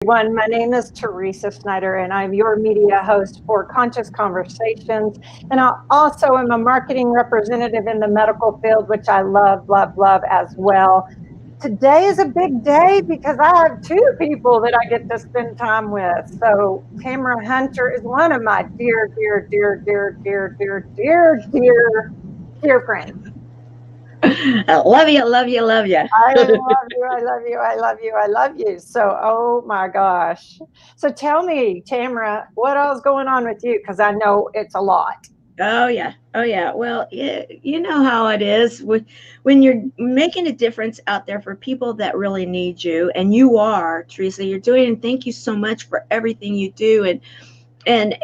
everyone. My name is Teresa Snyder, and I'm your media host for Conscious Conversations. And I also am a marketing representative in the medical field, which I love, love, love as well. Today is a big day because I have two people that I get to spend time with. So, Tamara Hunter is one of my dear, dear, dear, dear, dear, dear, dear, dear, dear friends. I love you, love you, love you. I love you. I love you. I love you. I love you. So, oh my gosh. So, tell me, Tamara, what else going on with you? Because I know it's a lot. Oh yeah, oh yeah. Well, you know how it is when you're making a difference out there for people that really need you, and you are, Teresa. You're doing, and thank you so much for everything you do, and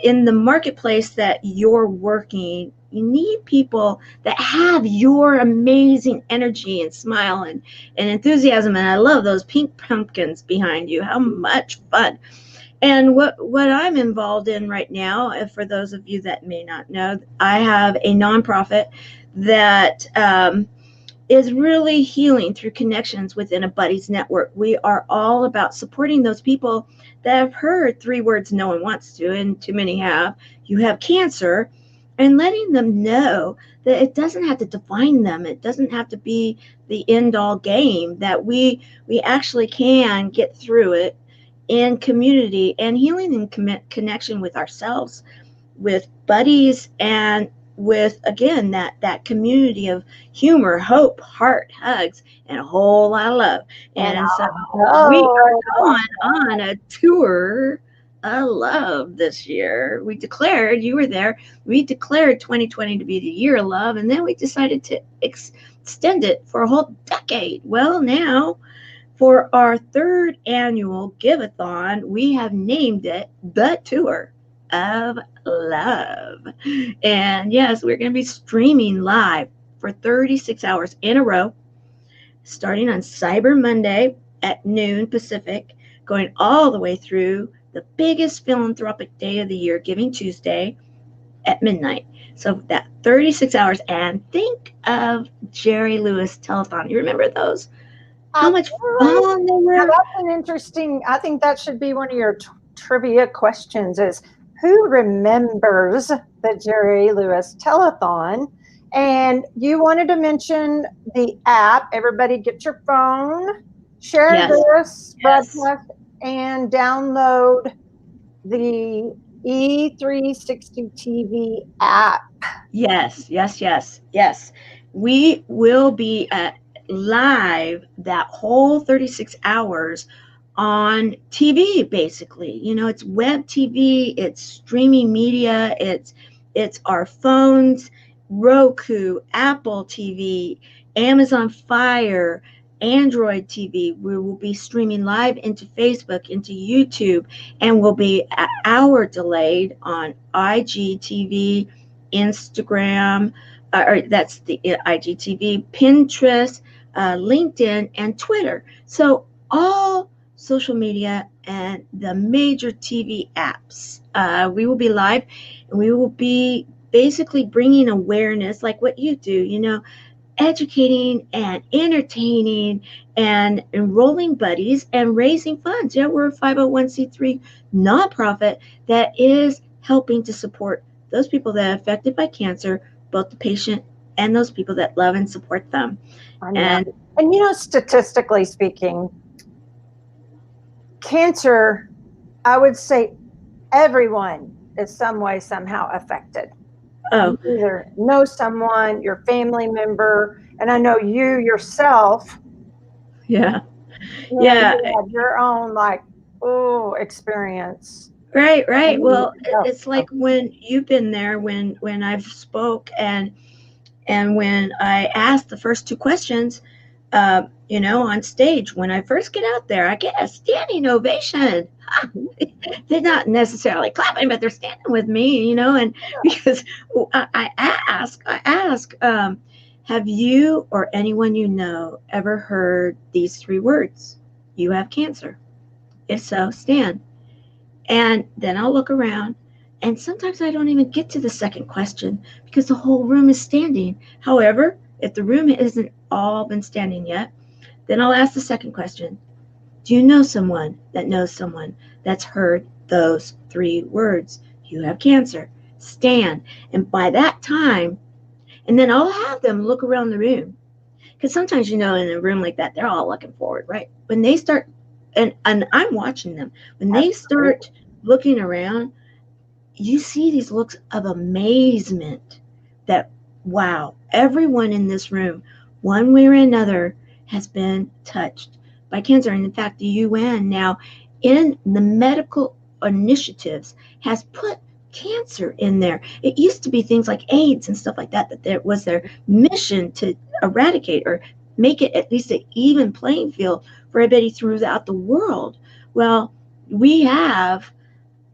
in the marketplace that you're working. You need people that have your amazing energy and smile and enthusiasm. And I love those pink pumpkins behind you. How much fun. And what I'm involved in right now, for those of you that may not know, I have a nonprofit that is really healing through connections within a buddies network. We are all about supporting those people that have heard three words no one wants to, and too many have. You have cancer, and letting them know that it doesn't have to define them. It doesn't have to be the end all game. That we actually can get through it in community and healing and connection with ourselves, with buddies, and with, again, that community of humor, hope, heart, hugs, and a whole lot of love. And And so we oh, are going on a tour of love this year. We declared, you were there, we declared 2020 to be the year of love, and then we decided to extend it for a whole decade. Well, now for our third annual Give-a-thon, we have named it the Tour of Love. And yes, we're going to be streaming live for 36 hours in a row, starting on Cyber Monday at noon Pacific, going all the way through the biggest philanthropic day of the year, Giving Tuesday, at midnight. So that 36 hours. And think of Jerry Lewis Telethon. You remember those? How much absolutely. fun they Now, were. that's an interesting, I think that should be one of your trivia questions is who remembers the Jerry Lewis Telethon? And you wanted to mention the app. Everybody get your phone, share Yes, this yes, broadcast, and download the E360 TV app. yes, yes, yes, yes. We will be live that whole 36 hours on TV, basically. It's web TV, it's streaming media, it's our phones, Roku, Apple TV, Amazon Fire, Android TV. We will be streaming live into Facebook, into YouTube, and will be an hour delayed on IGTV, Instagram, or that's the IGTV, Pinterest, LinkedIn, and Twitter. So all social media and the major TV apps. We will be live, and we will be basically bringing awareness, like what you do, educating and entertaining and enrolling buddies and raising funds. Yeah, we're a 501c3 nonprofit that is helping to support those people that are affected by cancer, both the patient and those people that love and support them. I know. And And statistically speaking, cancer, I would say everyone is some way, somehow affected. oh, You either know someone, your family member, and I know you yourself, yeah, yeah, you have your own like, oh, experience. right, right. Oh, Well, it's like when you've been there, when I've spoke and when I asked the first two questions, on stage, when I first get out there, I get a standing ovation. They're not necessarily clapping, but they're standing with me, and because I ask, have you or anyone you know ever heard these three words? You have cancer. If so, stand. And then I'll look around. And sometimes I don't even get to the second question because the whole room is standing. However, if the room isn't all been standing yet, then I'll ask the second question. Do you know someone that knows someone that's heard those 3 words? You have cancer. Stand. And by that time, and then I'll have them look around the room. Because sometimes, in a room like that, they're all looking forward, right? When they start, and I'm watching them, when they start looking around, you see these looks of amazement that, wow, everyone in this room, one way or another, has been touched by cancer. And in fact, the UN now, in the medical initiatives, has put cancer in there. It used to be things like AIDS and stuff like that, that there was their mission to eradicate or make it at least an even playing field for everybody throughout the world. Well, we have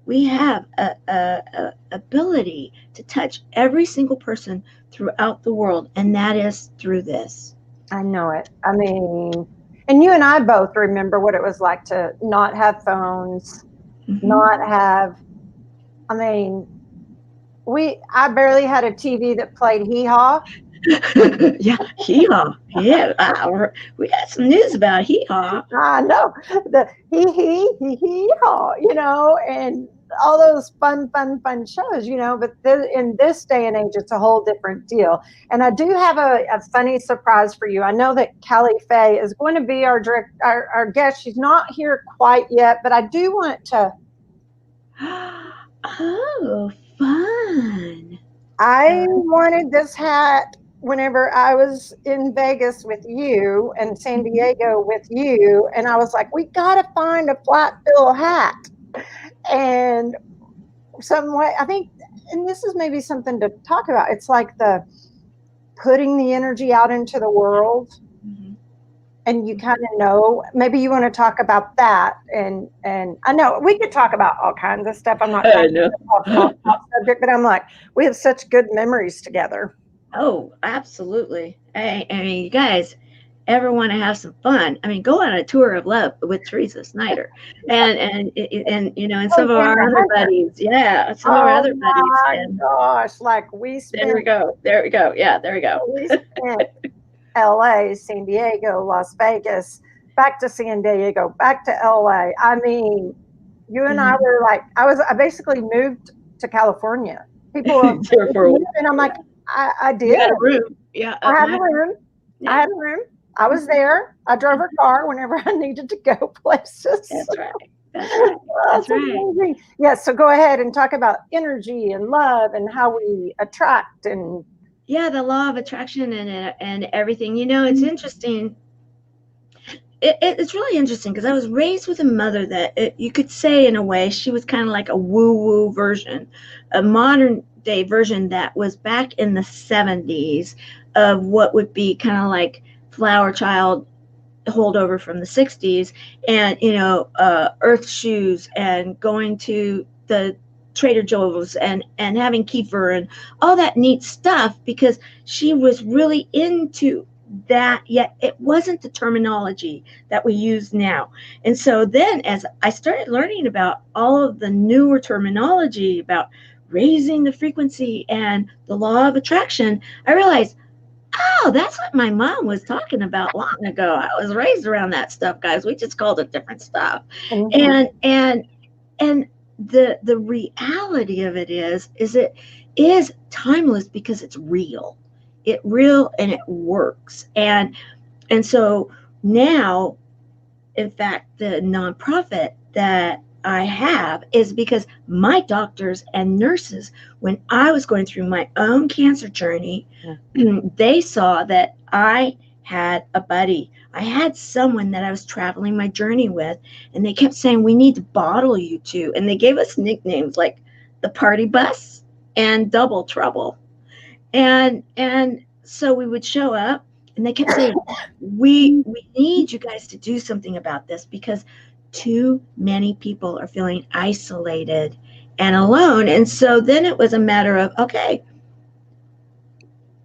a ability to touch every single person throughout the world, and that is through this. I know it. I mean, and you and I both remember what it was like to not have phones, not have, I mean, I barely had a TV that played Hee Haw. Yeah, Hee Haw. Yeah, we had some news about Hee Haw. I know, the hee haw, and all those fun shows, but in this day and age, it's a whole different deal. And I do have a funny surprise for you. I know that Cali Fae is going to be our guest. She's not here quite yet, but I do want to. Oh, fun. I wanted this hat whenever I was in Vegas with you and San Diego with you, and I was like, we got to find a flat bill hat. And some way, I think, and this is maybe something to talk about. It's like the putting the energy out into the world. And you kind of know, maybe you want to talk about that. And I know we could talk about all kinds of stuff. I'm not off subject, but I'm like, we have such good memories together. Oh, absolutely. I mean, you guys ever want to have some fun? I mean, go on a tour of love with Teresa Snyder, and some of our other buddies. Yeah, some of our other buddies. Oh my gosh! Like we spent. There we go. There we go. Yeah, there we go. We spent LA, San Diego, Las Vegas, back to San Diego, back to LA. I mean, you and I were like, I basically moved to California. People were and I'm like, I did. You had a room. Yeah. I had a room. Yeah. I had a room. I was there. I drove a car whenever I needed to go places. That's right. That's right. Amazing. Yeah. So go ahead and talk about energy and love and how we attract and. Yeah, the law of attraction and everything. It's interesting. It's really interesting because I was raised with a mother that you could say in a way she was kind of like a woo-woo version, a modern day version that was back in the 70s of what would be kind of like Flower Child holdover from the 60s, and earth shoes and going to the Trader Joe's and having kefir and all that neat stuff, because she was really into that, yet it wasn't the terminology that we use now. And so then as I started learning about all of the newer terminology about raising the frequency and the law of attraction, I realized, oh, that's what my mom was talking about long ago. I was raised around that stuff, guys. We just called it different stuff. And the reality of it is it is timeless because it's real. It's real and it works. And so now, in fact, the nonprofit that I have is because my doctors and nurses, when I was going through my own cancer journey, they saw that I had a buddy. I had someone that I was traveling my journey with, and they kept saying, we need to bottle you two. And they gave us nicknames like the Party Bus and Double Trouble. And so we would show up, and they kept saying, we need you guys to do something about this because too many people are feeling isolated and alone. And so then it was a matter of, okay,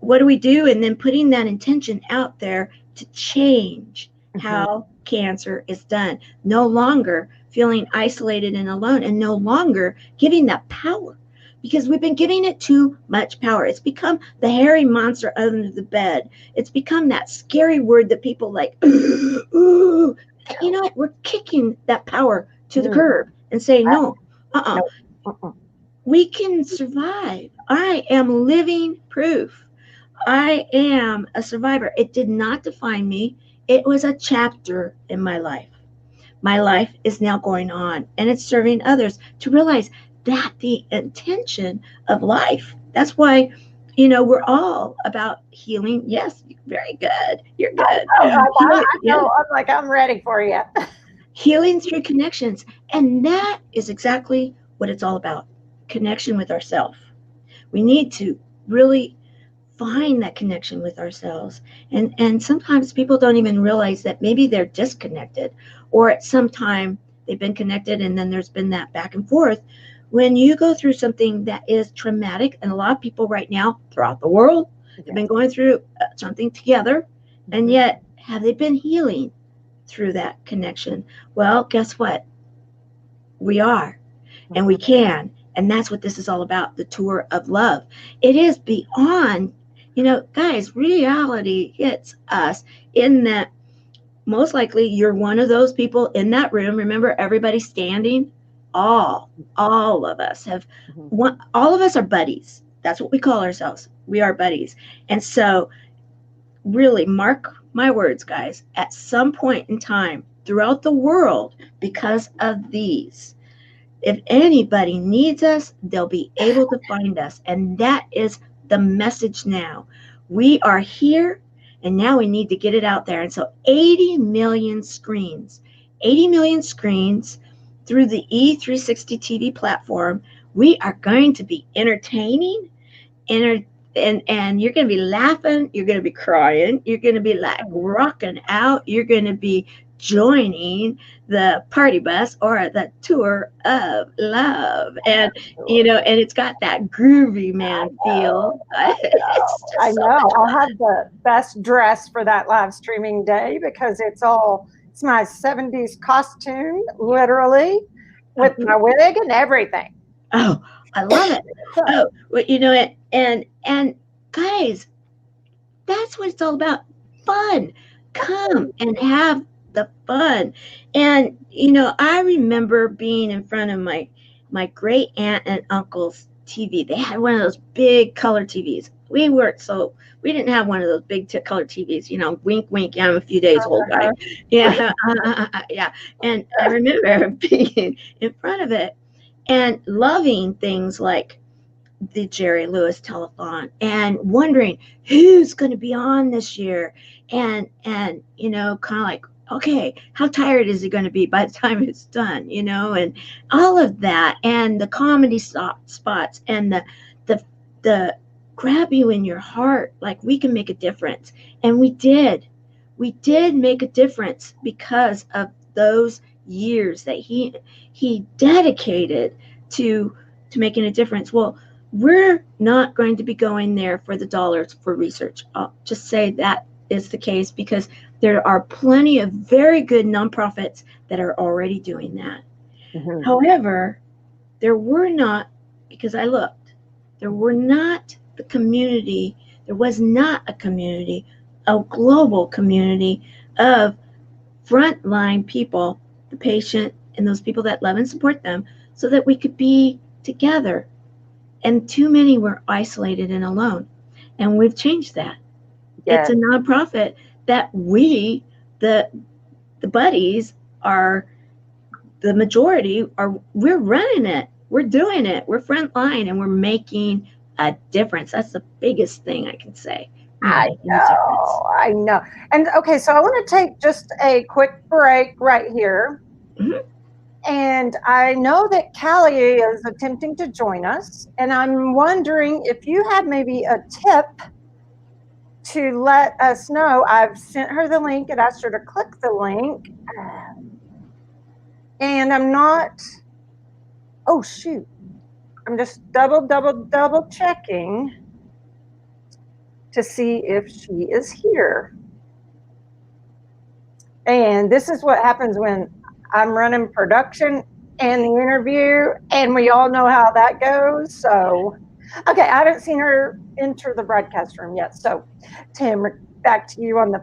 what do we do? And then putting that intention out there to change how cancer is done. No longer feeling isolated and alone, and no longer giving that power, because we've been giving it too much power. It's become the hairy monster under the bed. It's become that scary word that people like, ooh, You know what? We're kicking that power to the curb and saying, no, we can survive. I am living proof. I am a survivor. It did not define me. It was a chapter in my life. My life is now going on, and it's serving others to realize that the intention of life. That's why, we're all about healing. Yes, very good. You're good. I know. I'm like, I'm ready for you. Healing through connections. And that is exactly what it's all about. Connection with ourselves. We need to really find that connection with ourselves. And sometimes people don't even realize that maybe they're disconnected, or at some time they've been connected and then there's been that back and forth. When you go through something that is traumatic, and a lot of people right now throughout the world have been going through something together, and yet have they been healing through that connection? Well, guess what? We are, and we can. And that's what this is all about, the tour of love. It is beyond, guys, reality hits us in that most likely you're one of those people in that room. Remember, everybody standing? All of us have one. All of us are buddies. That's what we call ourselves. We are buddies. And so really, mark my words, guys, at some point in time throughout the world, because of these, if anybody needs us, they'll be able to find us. And that is the message now. We are here, and now we need to get it out there. And so 80 million screens through the E360 TV platform. We are going to be entertaining, and you're going to be laughing, you're going to be crying, you're going to be like rocking out, you're going to be joining the party bus or the tour of love. And and it's got that groovy man feel. I know. I'll have the best dress for that live streaming day, because it's my 70s costume, literally, with my wig and everything. Oh, I love it. Oh, well, and guys, that's what it's all about. Fun. Come and have the fun. And I remember being in front of my great aunt and uncle's TV. They had one of those big color TVs. We didn't have one of those big color TVs. Wink, wink. I'm a few days old, guy. Yeah, yeah. And I remember being in front of it and loving things like the Jerry Lewis telethon and wondering who's going to be on this year, and kind of like, okay, how tired is he going to be by the time it's done, and all of that, and the comedy spots, and the grab you in your heart, like we can make a difference. And we did make a difference because of those years that he dedicated to making a difference. Well, we're not going to be going there for the dollars for research. I'll just say that is the case, because there are plenty of very good nonprofits that are already doing that. However, there were not, because I looked, there was not a community, a global community of frontline people, the patient and those people that love and support them, so that we could be together. And too many were isolated and alone. And we've changed that. Yes. It's a nonprofit that we, the buddies, are the majority, we're running it. We're doing it. We're frontline, and we're making a difference. That's the biggest thing I can say. I know. And okay, so I want to take just a quick break right here. And I know that Cali is attempting to join us, and I'm wondering if you have maybe a tip to let us know. I've sent her the link and asked her to click the link, and I'm not, oh shoot, I'm just double checking to see if she is here. And this is what happens when I'm running production and the interview, and we all know how that goes. So, okay, I haven't seen her enter the broadcast room yet. So, Tim, back to you on the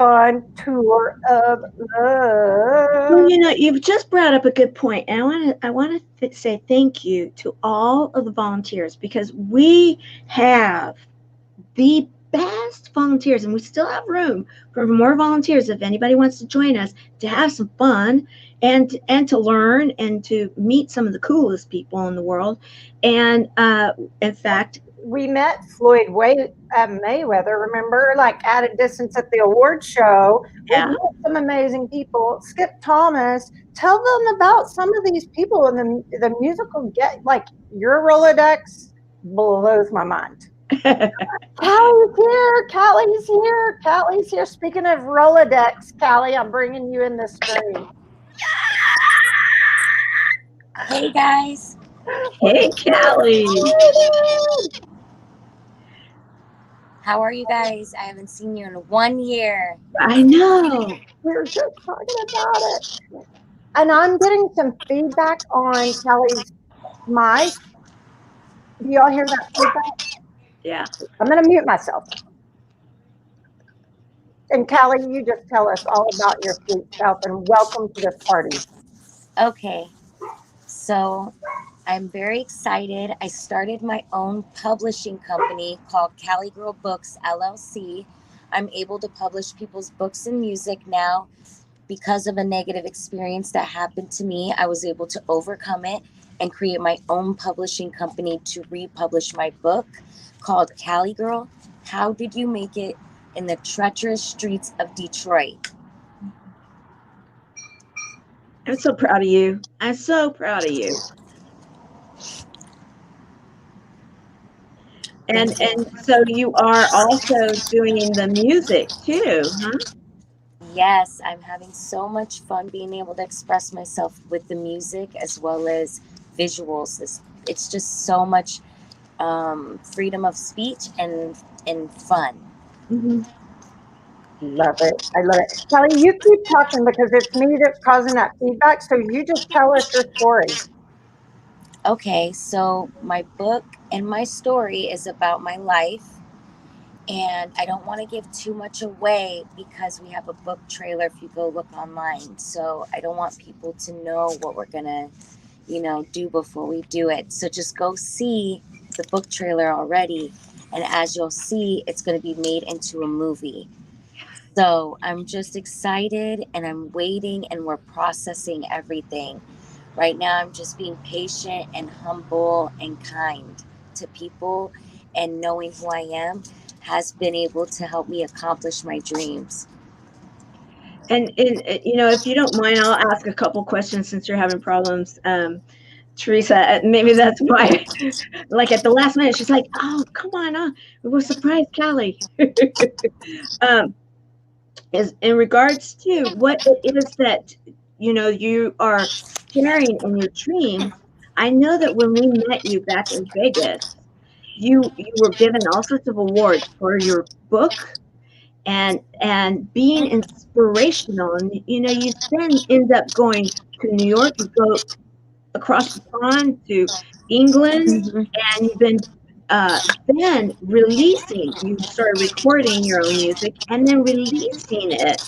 fun tour of Well, love. you've just brought up a good point, and I want to say thank you to all of the volunteers, because we have the best volunteers, and we still have room for more volunteers if anybody wants to join us to have some fun and to learn and to meet some of the coolest people in the world. And in fact, We met Floyd Mayweather, remember, like at a distance at the award show. We've yeah, met some amazing people. Skip Thomas, tell them about some of these people and the musical like your Rolodex blows my mind. Callie's here. Callie's here. Callie's here. Speaking of Rolodex, Callie, I'm bringing you in the screen. Hey guys. hey, Callie. How are you guys? I haven't seen you in 1 year. I know. We were just talking about it. And I'm getting some feedback on Callie's mic. Do y'all hear that feedback? Yeah. I'm going to mute myself. And Callie, you just tell us all about your sweet self and welcome to this party. Okay. So I'm very excited. I started my own publishing company called Cali Girl Books LLC. I'm able to publish people's books and music now. Because of a negative experience that happened to me, I was able to overcome it and create my own publishing company to republish my book called Cali Girl, How Did You Make It in the Treacherous Streets of Detroit? I'm so proud of you. I'm so proud of you. And so you are also doing the music too, huh? Yes, I'm having so much fun being able to express myself with the music as well as visuals. It's just so much freedom of speech and fun. Mm-hmm. Love it. I love it. Callie, you keep talking because it's me that's causing that feedback. So you just tell us your story. Okay, so my book and my story is about my life, and I don't want to give too much away because we have a book trailer if you go look online. So I don't want people to know what we're gonna, do before we do it. So just go see the book trailer already, and as you'll see, it's going to be made into a movie. So I'm just excited, and I'm waiting, and we're processing everything. Right now, I'm just being patient and humble and kind to people, and knowing who I am has been able to help me accomplish my dreams. And if you don't mind, I'll ask a couple questions since you're having problems. Teresa, maybe that's why, like at the last minute, she's like, "Oh, come on, we'll surprise Callie." Is in regards to what it is that you are sharing in your dreams. I know that when we met you back in Vegas, you were given all sorts of awards for your book and being inspirational, and you then end up going to New York. You go across the pond to England, Mhm. and you've been then releasing. You started recording your own music and then releasing it.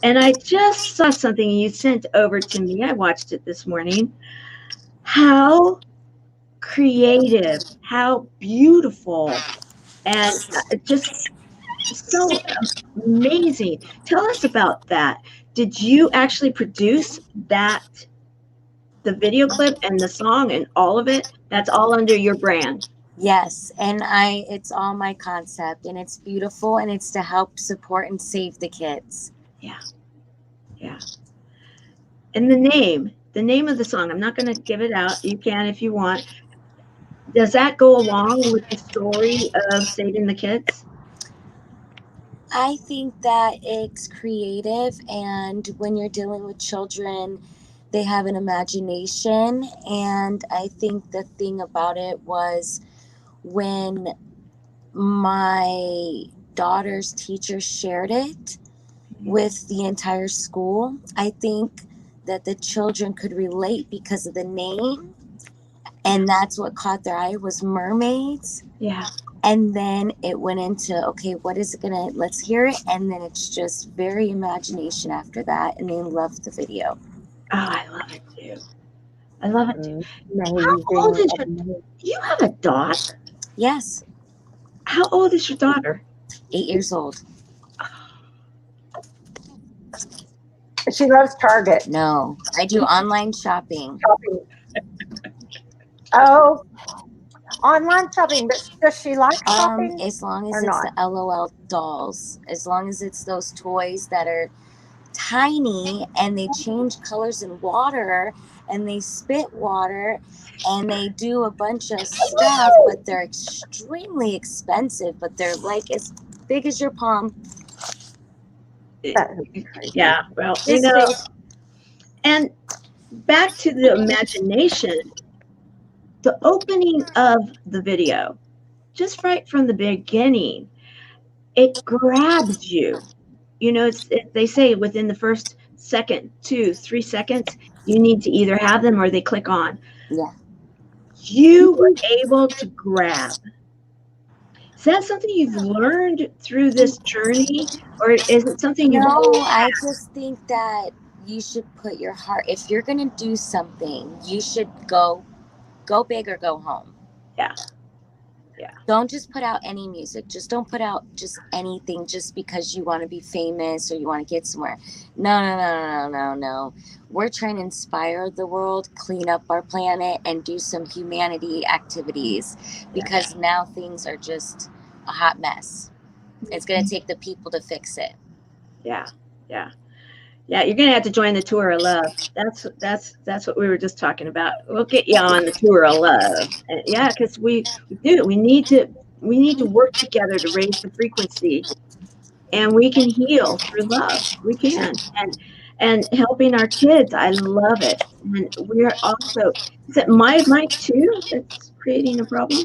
And I just saw something you sent over to me. I watched it this morning. How creative, how beautiful, and just so amazing. Tell us about that. Did you actually produce the video clip and the song and all of it? That's all under your brand. Yes, and it's all my concept, and it's beautiful, and it's to help support and save the kids. Yeah. And the name of the song, I'm not going to give it out. You can if you want. Does that go along with the story of saving the kids? I think that it's creative, and when you're dealing with children, they have an imagination. And I think the thing about it was when my daughter's teacher shared it with the entire school, I think that the children could relate because of the name, and that's what caught their eye was mermaids. Yeah. And then it went into, okay, what is it gonna, let's hear it. And then it's just very imagination after that. And they loved the video. Oh, I love it too. I love it too. Amazing. How old is you have a daughter? Yes. How old is your daughter? 8 years old. She loves Target. No, I do online shopping. Oh, online shopping. But does she like shopping? As long as or it's not? the LOL dolls, as long as it's those toys that are tiny and they change colors in water and they spit water and they do a bunch of stuff, but they're extremely expensive, but they're like as big as your palm. That is crazy. Yeah, well, you This know, big. and back to the imagination, the opening of the video, just right from the beginning, it grabs you. You know, they say within the first second, 2, 3 seconds, you need to either have them or they click on. Yeah. You were able to grab. Is that something you've learned through this journey, or is it something you've No, always I had? just think that you should put your heart, if you're gonna do something, you should go big or go home. Yeah. Yeah. Don't just put out any music. Just don't put out just anything just because you want to be famous or you want to get somewhere. No. We're trying to inspire the world, clean up our planet, and do some humanity activities because now things are just a hot mess. It's going to take the people to fix it. Yeah. You're gonna have to join the tour of love. That's what we were just talking about. We'll get you on the tour of love. Yeah, because we do. We need to work together to raise the frequency, and we can heal through love. We can, and helping our kids. I love it. And we're also. Is it my mic too that's creating a problem?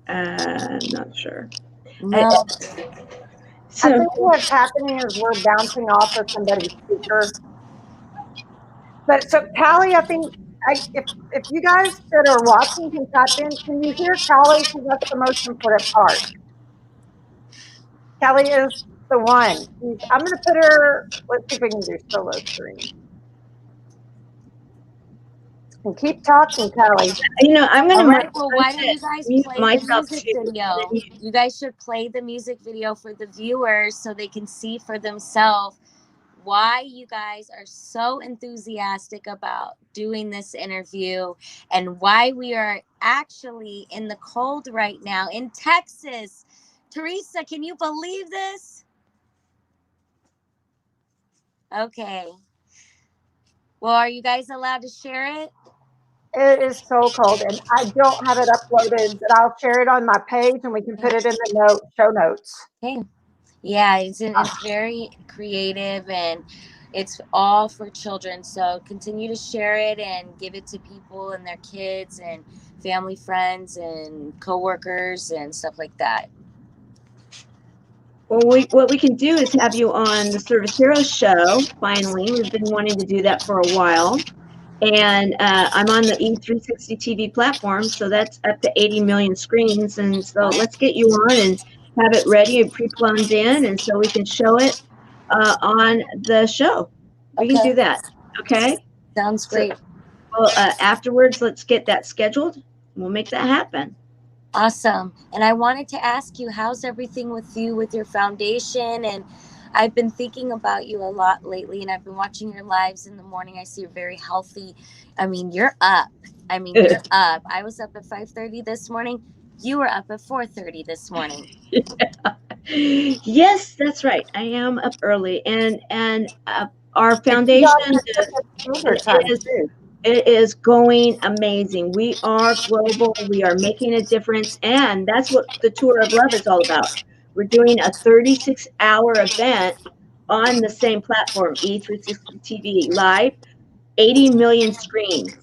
I'm not sure. No. I think what's happening is we're bouncing off of somebody's speaker. But so Callie, I think if you guys that are watching can tap in, can you hear Callie? Because that's the most important part. Callie is the one. I'm going to put her. Let's see if we can do solo screen. And keep talking, Callie. You know, I'm going to. All right. Well, why don't you guys mute play the myself music too. video? You guys should play the music video for the viewers so they can see for themselves why you guys are so enthusiastic about doing this interview and why we are actually in the cold right now in Texas. Teresa, can you believe this? Okay. Well, are you guys allowed to share it? It is so cold, and I don't have it uploaded, but I'll share it on my page, and we can put it in the show notes. Okay. Yeah, it's very creative, and it's all for children. So continue to share it and give it to people and their kids and family, friends, and coworkers and stuff like that. Well, what we can do is have you on the Service Heroes show. Finally, we've been wanting to do that for a while. And I'm on the E360 TV platform, so that's up to 80 million screens. And so let's get you on and have it ready and pre-plumbed in, and so we can show it on the show. We can do that. Okay? Sounds great. Well, afterwards, let's get that scheduled. We'll make that happen. Awesome. And I wanted to ask you, how's everything with you with your foundation? And I've been thinking about you a lot lately, and I've been watching your lives in the morning. I see you're very healthy. I mean, you're up. You're up. I was up at 5:30 this morning. You were up at 4:30 this morning. Yes, that's right. I am up early, and our foundation it is going amazing. We are global. We are making a difference, and that's what the Tour of Love is all about. We're doing a 36-hour event on the same platform, E360 TV Live, 80 million screens.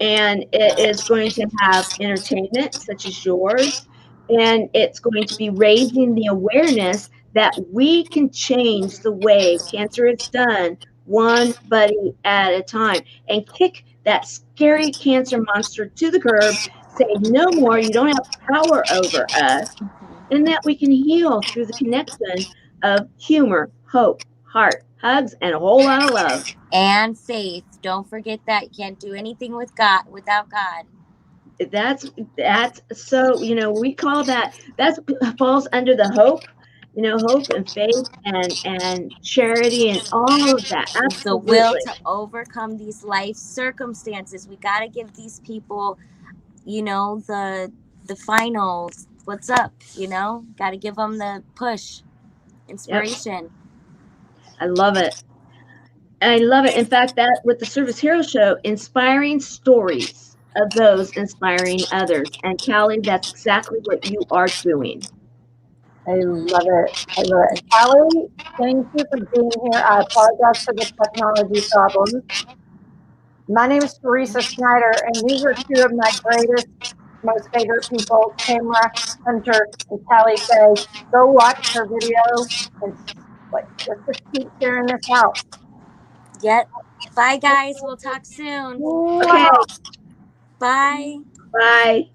And it is going to have entertainment such as yours, and it's going to be raising the awareness that we can change the way cancer is done one buddy at a time and kick that scary cancer monster to the curb say no more, you don't have power over us, and that we can heal through the connection of humor, hope, heart, hugs, and a whole lot of love. And faith. Don't forget that. You can't do anything with God without God. That's so, we call that falls under the hope, hope and faith and charity and all of that. The will Absolutely. to overcome these life circumstances. We got to give these people, the finals. What's up? Got to give them the push, inspiration. I love it. I love it. In fact, that with the Service Hero Show, inspiring stories of those inspiring others. And Cali, that's exactly what you are doing. I love it. I love it. Callie, thank you for being here. I apologize for the technology problems. My name is Teresa Snyder, and these are two of my greatest, most favorite people, Tamara Hunter and Cali Fae. Go watch her video and let's just keep sharing this out. Yep. Bye, guys. We'll talk soon. Okay. Bye. Bye.